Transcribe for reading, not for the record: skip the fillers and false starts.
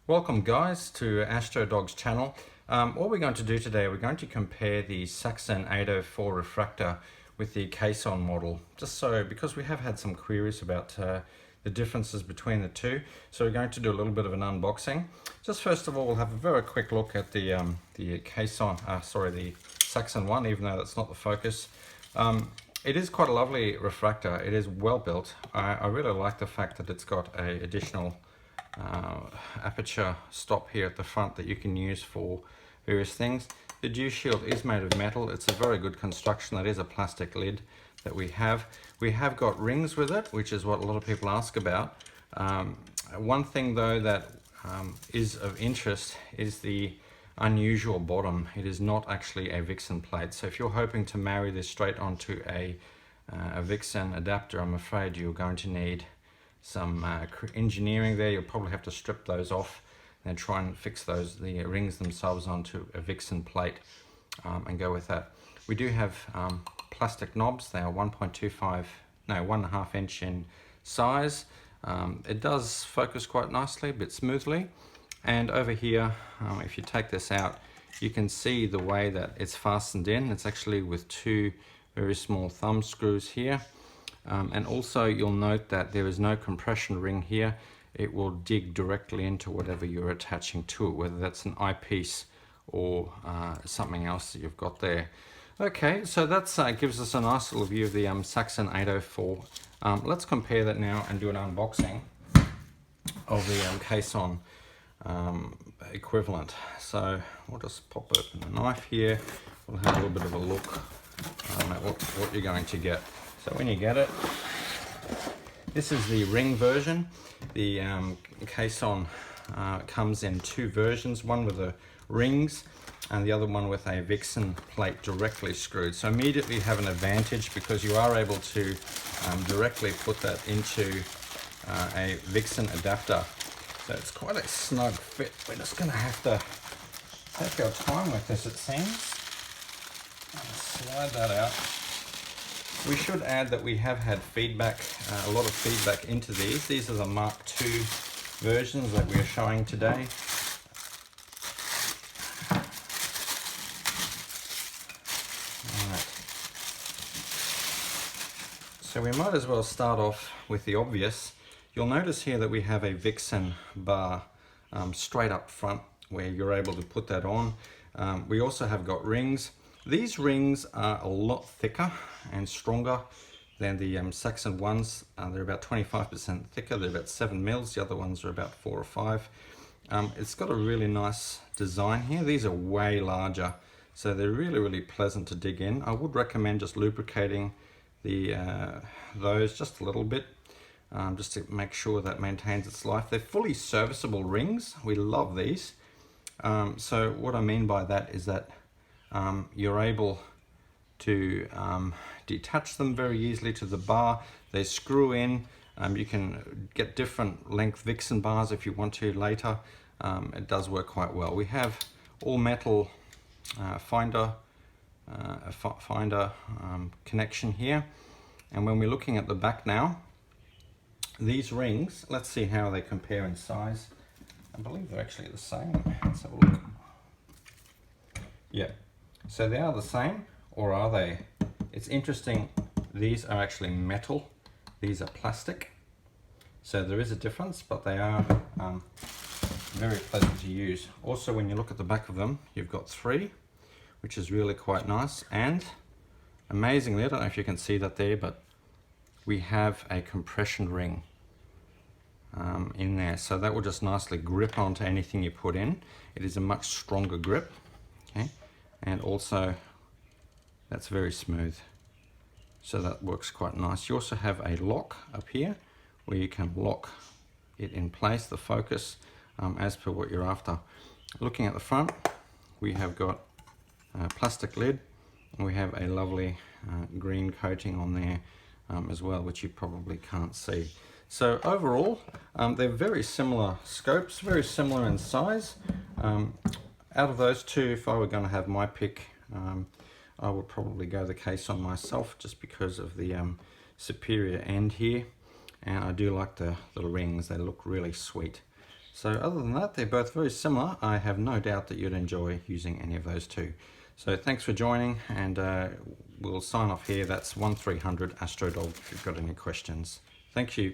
Welcome guys to Astro Dog's channel. What we're going to do today, we're going to compare the Saxon 804 refractor with the Kson model, just so because we have had some queries about the differences between the two. So we're going to do a little bit of an unboxing. Just first of all, we'll have a very quick look at the the Saxon one, even though that's not the focus. It is quite a lovely refractor. It is well built. I really like the fact that it's got a additional aperture stop here at the front that you can use for various things. The dew shield is made of metal. It's a very good construction. That is a plastic lid that we have. We have got rings with it, which is what a lot of people ask about. One thing though that is of interest is the unusual bottom. It is not actually a Vixen plate. So if you're hoping to marry this straight onto a Vixen adapter, I'm afraid you're going to need some engineering there. You'll probably have to strip those off and try and fix the rings themselves onto a Vixen plate and go with that. We do have plastic knobs. They are 1.5 inch in size. It does focus quite nicely, a bit smoothly. And over here, if you take this out, you can see the way that it's fastened in. It's actually with two very small thumb screws here. And also you'll note that there is no compression ring here. It will dig directly into whatever you're attaching to it, whether that's an eyepiece or something else that you've got there. Okay, so that gives us a nice little view of the Saxon 804. Let's compare that now and do an unboxing of the Kson equivalent. So we'll just pop open the knife here. We'll have a little bit of a look at what you're going to get. So when you get it, this is the ring version. The Kson comes in two versions, one with the rings and the other one with a Vixen plate directly screwed. So immediately you have an advantage because you are able to directly put that into a Vixen adapter. So it's quite a snug fit. We're just going to have to take our time with this, it seems. Slide that out. We should add that we have had feedback, a lot of feedback into these. These are the Mark II versions that we're showing today. Alright. So we might as well start off with the obvious. You'll notice here that we have a Vixen bar straight up front where you're able to put that on. We also have got rings. These rings are a lot thicker and stronger than the Saxon ones. They're about 25% thicker. They're about 7 mils. The other ones are about 4 or 5. It's got a really nice design here. These are way larger, so they're really pleasant to dig in. I would recommend just lubricating those just a little bit, just to make sure that maintains its life. They're fully serviceable rings. We love these. So what I mean by that is that you're able to detach them very easily to the bar. They screw in. You can get different length Vixen bars if you want to later. It does work quite well. We have all metal finder connection here, and when we're looking at the back now, these rings, let's see how they compare in size. I believe they're actually the same. Let's have a look. Yeah. So they are the same, or are they? It's interesting, these are actually metal, these are plastic. So there is a difference, but they are very pleasant to use. Also, when you look at the back of them, you've got 3, which is really quite nice. And amazingly, I don't know if you can see that there, but we have a compression ring in there. So that will just nicely grip onto anything you put in. It is a much stronger grip. Okay. And also that's very smooth, so that works quite nice. You also have a lock up here where you can lock it in place, the focus, as per what you're after. Looking at the front, we have got a plastic lid, and we have a lovely green coating on there as well, which you probably can't see. So overall, they're very similar scopes, very similar in size. Out of those two, if I were going to have my pick, I would probably go the Kson myself, just because of the superior end here, and I do like the rings. They look really sweet. So other than that, they're both very similar. I have no doubt that you'd enjoy using any of those two. So thanks for joining, and we'll sign off here. That's 1300 Astro Dog if you've got any questions. Thank you.